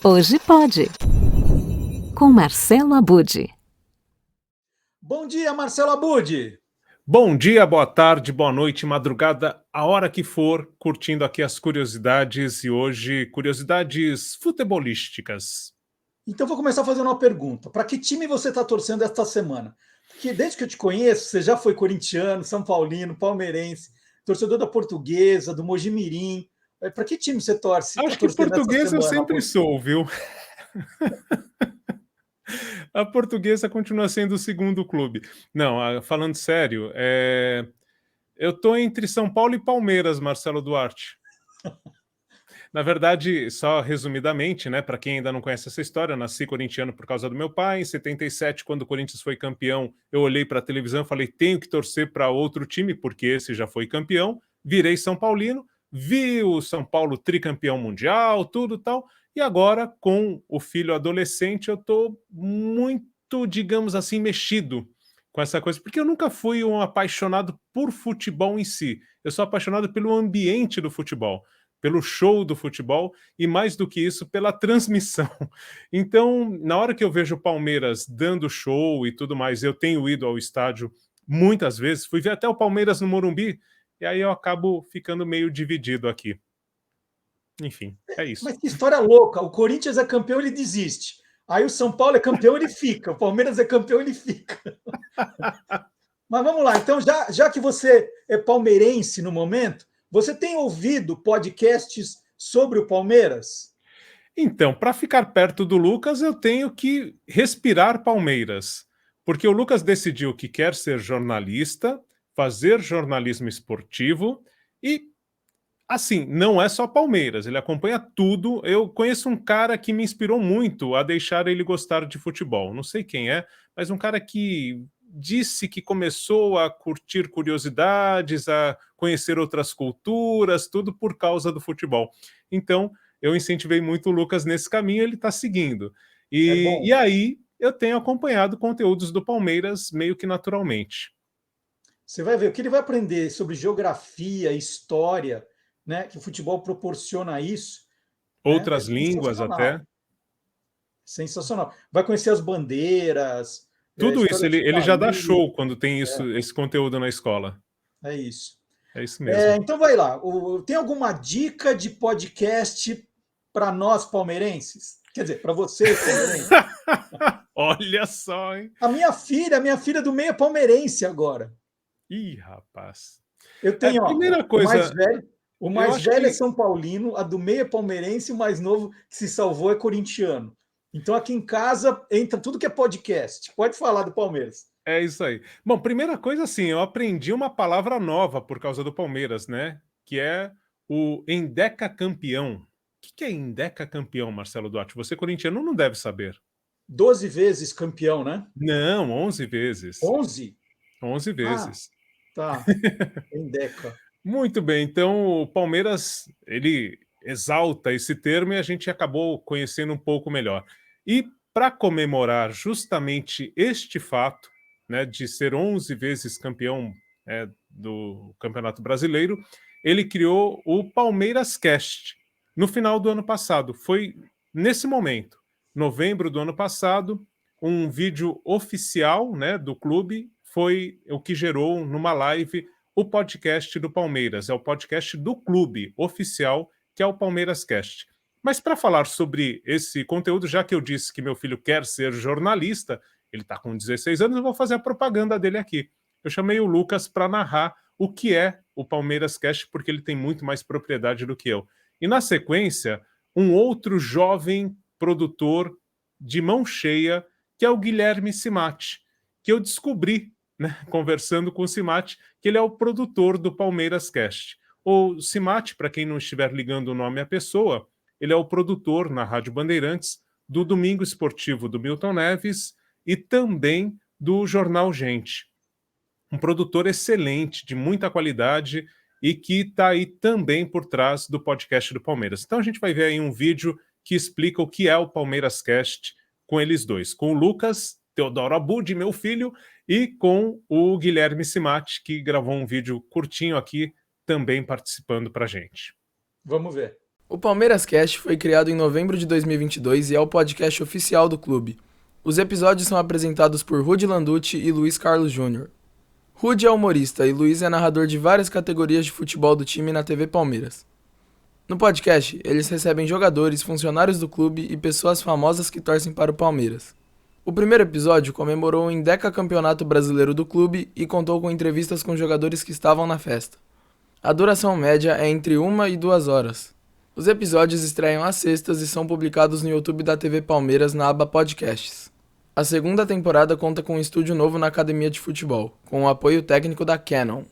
Hoje pode. Com Marcelo Abud. Bom dia, Marcelo Abud. Bom dia, boa tarde, boa noite, madrugada, a hora que for, curtindo aqui as curiosidades e hoje curiosidades futebolísticas. Então vou começar fazendo uma pergunta. Para que time você está torcendo esta semana? Porque desde que eu te conheço, você já foi corintiano, São Paulino, palmeirense, torcedor da Portuguesa, do Mojimirim. Para que time você torce? Está Acho que torcendo essa português eu semana? sempre sou, viu? A Portuguesa continua sendo o segundo clube. Não, falando sério, eu tô entre São Paulo e Palmeiras, Marcelo Duarte. Na verdade, só resumidamente, né, para quem ainda não conhece essa história, eu nasci corintiano por causa do meu pai. Em 77, quando o Corinthians foi campeão, eu olhei para a televisão e falei, tenho que torcer para outro time, porque esse já foi campeão. Virei São Paulino, vi o São Paulo tricampeão mundial, tudo tal. E agora, com o filho adolescente, eu estou muito, digamos assim, mexido com essa coisa, porque eu nunca fui um apaixonado por futebol em si. Eu sou apaixonado pelo ambiente do futebol, pelo show do futebol e, mais do que isso, pela transmissão. Então, na hora que eu vejo o Palmeiras dando show e tudo mais, eu tenho ido ao estádio muitas vezes, fui ver até o Palmeiras no Morumbi, e aí eu acabo ficando meio dividido aqui. Enfim, é isso. Mas que história louca. O Corinthians é campeão, ele desiste. Aí o São Paulo é campeão, ele fica. O Palmeiras é campeão, ele fica. Mas vamos lá. Então, já que você é palmeirense no momento, você tem ouvido podcasts sobre o Palmeiras? Então, para ficar perto do Lucas, eu tenho que respirar Palmeiras, porque o Lucas decidiu que quer ser jornalista, fazer jornalismo esportivo e, assim, não é só Palmeiras, ele acompanha tudo. Eu conheço um cara que me inspirou muito a deixar ele gostar de futebol. Não sei quem é, mas um cara que disse que começou a curtir curiosidades, a conhecer outras culturas, tudo por causa do futebol. Então, eu incentivei muito o Lucas nesse caminho, ele está seguindo. É bom. E aí, eu tenho acompanhado conteúdos do Palmeiras meio que naturalmente. Você vai ver o que ele vai aprender sobre geografia, história, né? Que o futebol proporciona isso. Né? É Outras línguas sensacional. até. Sensacional. Vai conhecer as bandeiras, a Tudo isso, história de ele já dá país. show quando tem isso, esse conteúdo na escola. É isso. É isso mesmo. Então vai lá. Tem alguma dica de podcast para nós palmeirenses? Quer dizer, para vocês palmeirenses? Olha só, hein? A minha filha do meio é palmeirense agora. Ih, rapaz. Eu tenho, ó, Primeira o mais coisa, velho, o eu mais acho velho é que São Paulino, a do meio é palmeirense, e o mais novo que se salvou é corintiano. Então aqui em casa entra tudo que é podcast. Pode falar do Palmeiras. é isso aí. Bom, primeira coisa, assim, eu aprendi uma palavra nova por causa do Palmeiras, né? Que é o endecacampeão. O que é endecacampeão, Marcelo Duarte? Você, corintiano, não deve saber. 12 vezes campeão, né? Não, 11 vezes. 11? 11 Ah, vezes. tá. Endeca. Muito bem, então o Palmeiras, ele exalta esse termo e a gente acabou conhecendo um pouco melhor. E para comemorar justamente este fato, né, de ser 11 vezes campeão do Campeonato Brasileiro, ele criou o Palmeiras Cast no final do ano passado. Foi nesse momento, novembro do ano passado, um vídeo oficial, né, do clube foi o que gerou numa live o podcast do Palmeiras, é o podcast do clube oficial, que é o Palmeiras Cast. Mas para falar sobre esse conteúdo, já que eu disse que meu filho quer ser jornalista, ele está com 16 anos, eu vou fazer a propaganda dele aqui. Eu chamei o Lucas para narrar o que é o Palmeiras Cast, porque ele tem muito mais propriedade do que eu. E na sequência, um outro jovem produtor de mão cheia, que é o Guilherme Simati, que eu descobri, né, conversando com o Simati, que ele é o produtor do Palmeiras Cast. O Simati, para quem não estiver ligando o nome à pessoa, ele é o produtor na Rádio Bandeirantes do Domingo Esportivo do Milton Neves e também do Jornal Gente. Um produtor excelente, de muita qualidade e que está aí também por trás do podcast do Palmeiras. Então a gente vai ver aí um vídeo que explica o que é o Palmeiras Cast com eles dois, com o Lucas Teodoro Abud, meu filho, e com o Guilherme Simati, que gravou um vídeo curtinho aqui, também participando para a gente. Vamos ver. O Palmeiras Cast foi criado em novembro de 2022 e é o podcast oficial do clube. Os episódios são apresentados por Rudy Landucci e Luiz Carlos Júnior. Rudy é humorista e Luiz é narrador de várias categorias de futebol do time na TV Palmeiras. No podcast, eles recebem jogadores, funcionários do clube e pessoas famosas que torcem para o Palmeiras. O primeiro episódio comemorou o Indecacampeonato Brasileiro do clube e contou com entrevistas com jogadores que estavam na festa. A duração média é entre 1 e 2 horas. Os episódios estreiam às sextas e são publicados no YouTube da TV Palmeiras na aba Podcasts. A segunda temporada conta com um estúdio novo na Academia de Futebol, com o apoio técnico da Canon.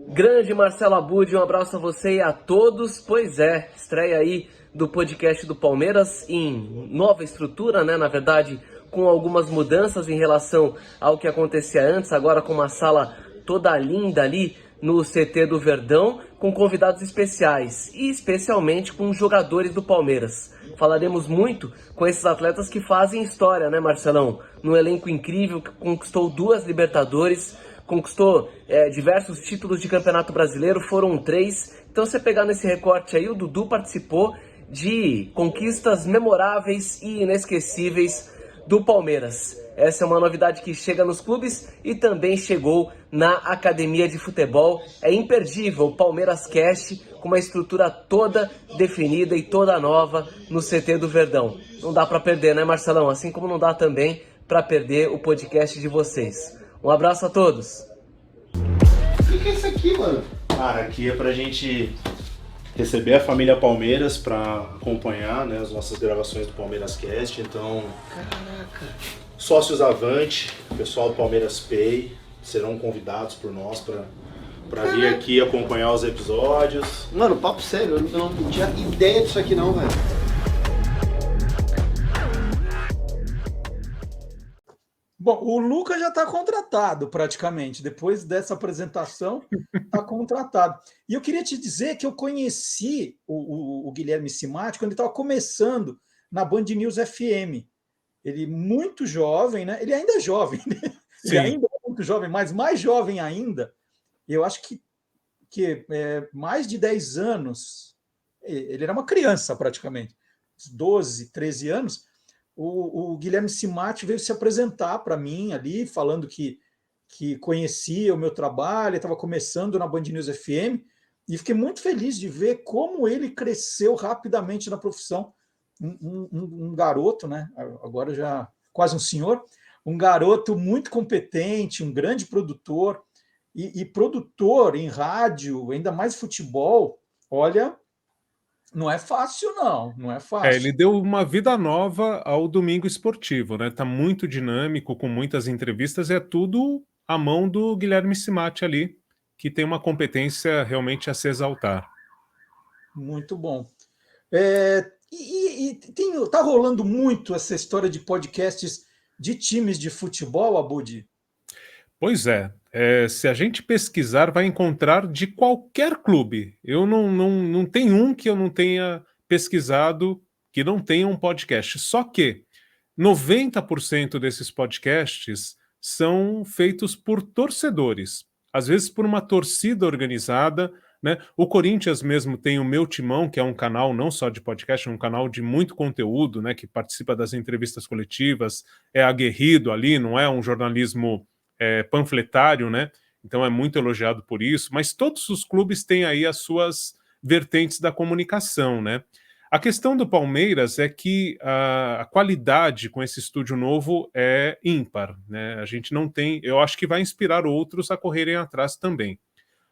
Grande Marcelo Abud, um abraço a você e a todos. Pois é, estreia aí do podcast do Palmeiras em nova estrutura, né? Na verdade, com algumas mudanças em relação ao que acontecia antes, agora com uma sala toda linda ali no CT do Verdão, com convidados especiais e especialmente com jogadores do Palmeiras. Falaremos muito com esses atletas que fazem história, né, Marcelão? Num elenco incrível que conquistou 2 Libertadores, conquistou diversos títulos de Campeonato Brasileiro, foram 3. Então, você pegar nesse recorte aí, o Dudu participou de conquistas memoráveis e inesquecíveis do Palmeiras. Essa é uma novidade que chega nos clubes e também chegou na Academia de Futebol. É imperdível o Palmeiras Cast, com uma estrutura toda definida e toda nova no CT do Verdão. Não dá para perder, né, Marcelão? Assim como não dá também para perder o podcast de vocês. Um abraço a todos. O que é isso aqui, mano? Cara, aqui é pra gente receber a família Palmeiras pra acompanhar, né, as nossas gravações do Palmeiras Cast. Então, Caraca. sócios Avante, pessoal do Palmeiras Pay, serão convidados por nós pra vir aqui acompanhar os episódios. Mano, papo sério, eu não tinha ideia disso aqui não, velho. Bom, o Lucas já está contratado praticamente. Depois dessa apresentação, está contratado. E eu queria te dizer que eu conheci o Guilherme Cimatti quando ele estava começando na Band News FM. Ele muito jovem, né? Ele ainda é jovem, né? Ele ainda é muito jovem, mas mais jovem ainda. Eu acho que mais de 10 anos. Ele era uma criança praticamente, uns 12, 13 anos. O Guilherme Cimatti veio se apresentar para mim ali, falando que conhecia o meu trabalho, estava começando na Band News FM, e fiquei muito feliz de ver como ele cresceu rapidamente na profissão. Um garoto, né? Agora já quase um senhor, um garoto muito competente, um grande produtor, e produtor em rádio, ainda mais futebol, olha... Não é fácil, não é fácil. Ele deu uma vida nova ao Domingo Esportivo, né? Tá muito dinâmico, com muitas entrevistas, é tudo à mão do Guilherme Cimatti ali, que tem uma competência realmente a se exaltar. Muito bom. Tá rolando muito essa história de podcasts de times de futebol, Abud? Pois é. Se a gente pesquisar, vai encontrar de qualquer clube. Eu não tenho um que eu não tenha pesquisado que não tenha um podcast. Só que 90% desses podcasts são feitos por torcedores. Às vezes por uma torcida organizada, né? O Corinthians mesmo tem o Meu Timão, que é um canal não só de podcast, é um canal de muito conteúdo, né? Que participa das entrevistas coletivas, é aguerrido ali, não é um jornalismo panfletário, né? Então é muito elogiado por isso, mas todos os clubes têm aí as suas vertentes da comunicação, né? A questão do Palmeiras é que a qualidade com esse estúdio novo é ímpar, né? A gente não tem, eu acho que vai inspirar outros a correrem atrás também.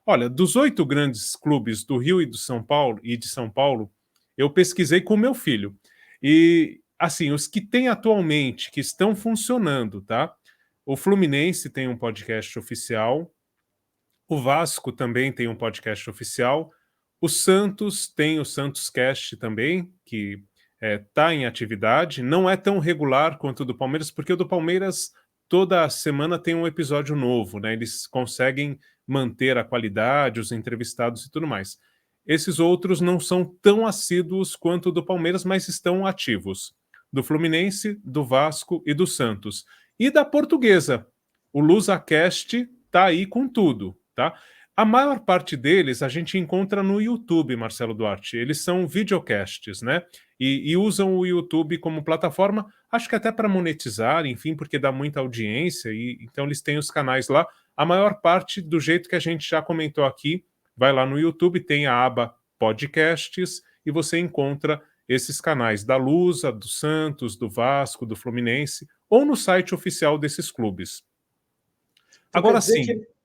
Olha, dos 8 grandes clubes do Rio e de São Paulo, eu pesquisei com o meu filho. E, assim, os que tem atualmente, que estão funcionando, tá? O Fluminense tem um podcast oficial, o Vasco também tem um podcast oficial, o Santos tem o Santos Cast também, que está em atividade, não é tão regular quanto o do Palmeiras, porque o do Palmeiras toda semana tem um episódio novo, né? Eles conseguem manter a qualidade, os entrevistados e tudo mais. Esses outros não são tão assíduos quanto o do Palmeiras, mas estão ativos. Do Fluminense, do Vasco e do Santos. E da Portuguesa. O LusaCast está aí com tudo, tá? A maior parte deles a gente encontra no YouTube, Marcelo Duarte. Eles são videocasts, né? E usam o YouTube como plataforma, acho que até para monetizar, enfim, porque dá muita audiência, e então eles têm os canais lá. A maior parte, do jeito que a gente já comentou aqui, vai lá no YouTube, tem a aba Podcasts, e você encontra esses canais da Lusa, do Santos, do Vasco, do Fluminense, ou no site oficial desses clubes. Então, Agora quer dizer sim, que-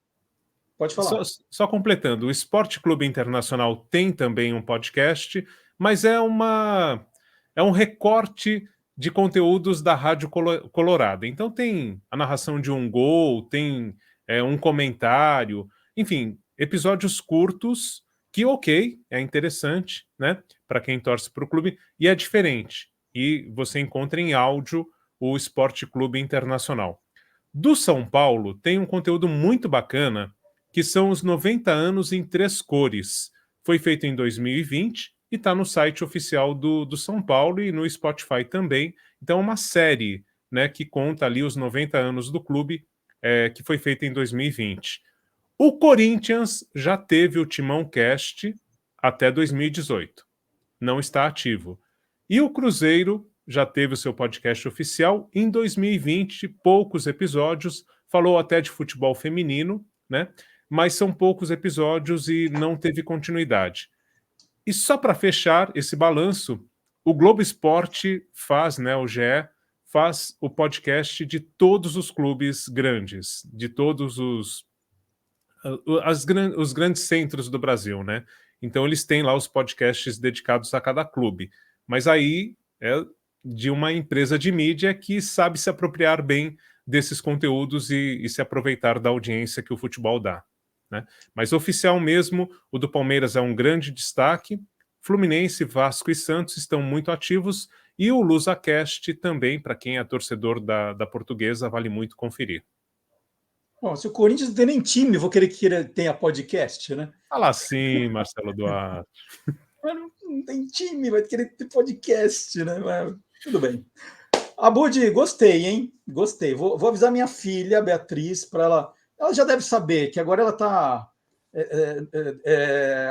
Pode falar. só completando, o Esporte Clube Internacional tem também um podcast, mas é um recorte de conteúdos da Rádio Colorado. Então tem a narração de um gol, tem um comentário, enfim, episódios curtos que, ok, é interessante, né, para quem torce para o clube, e é diferente. E você encontra em áudio o Esporte Clube Internacional. Do São Paulo tem um conteúdo muito bacana, que são os 90 anos em 3 cores. Foi feito em 2020 e está no site oficial do São Paulo e no Spotify também. Então é uma série, né, que conta ali os 90 anos do clube, que foi feita em 2020. O Corinthians já teve o Timão Cast até 2018. Não está ativo. E o Cruzeiro já teve o seu podcast oficial em 2020, poucos episódios, falou até de futebol feminino, né? Mas são poucos episódios e não teve continuidade. E só para fechar esse balanço, o Globo Esporte faz, né, o GE, faz o podcast de todos os clubes grandes, de todos os grandes centros do Brasil, né? Então eles têm lá os podcasts dedicados a cada clube. Mas aí é de uma empresa de mídia que sabe se apropriar bem desses conteúdos e se aproveitar da audiência que o futebol dá, né? Mas oficial mesmo, o do Palmeiras é um grande destaque. Fluminense, Vasco e Santos estão muito ativos, e o LusaCast também, para quem é torcedor da Portuguesa, vale muito conferir. Bom, se o Corinthians não tem nem time, vou querer que tenha podcast, né? Fala assim, Marcelo Duarte. Mas não tem time, vai querer ter podcast, né? Mas, tudo bem. Abud, gostei, hein? Gostei. Vou avisar minha filha, Beatriz, para ela. Ela já deve saber que agora ela está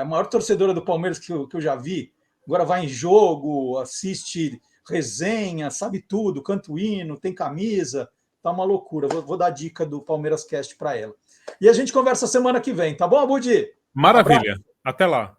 a maior torcedora do Palmeiras que eu já vi. Agora vai em jogo, assiste resenha, sabe tudo, canta o hino, tem camisa. Tá uma loucura. Vou dar a dica do Palmeiras Cast para ela. E a gente conversa semana que vem, tá bom, Abud? Maravilha. Até lá.